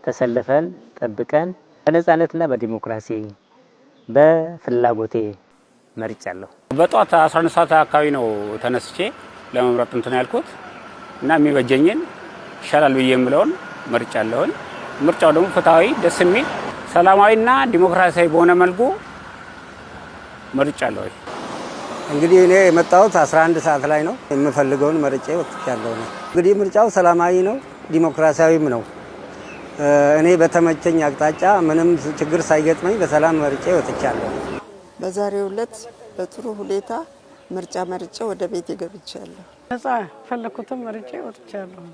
ተሰልፈን ጠብቀን በነጻነትና በዲሞክራሲ በፍላጎቴ መርጫለሁ። በጧት 11 ሰዓት አካባቢ ነው ተነስቼ ለመምረጥ እንትን ያልኩት እና የሚበጀኝን ይሻላል ብዬ የምለውን መርጫለሁ። ምርጫው ደግሞ ፍትሃዊ፣ ደስ የሚል ሰላማዊና ዲሞክራሲያዊ በሆነ መልኩ መርጫለሁ። እንግዲህ እኔ የመጣሁት 11 ሰዓት ላይ ነው። የምፈልገውን መርጬ ወጥቻለሁ። እንግዲህ ምርጫው ሰላማዊ ነው፣ ዲሞክራሲያዊም ነው። እኔ በተመቸኝ አቅጣጫ ምንም ችግር ሳይገጥመኝ በሰላም መርጬ ወጥቻለሁ። በዛሬው ዕለት በጥሩ ሁኔታ ምርጫ መርጬ ወደ ቤት ገብቻለሁ። ነፃ ፈለኩትን መርጬ ወጥቻለሁ።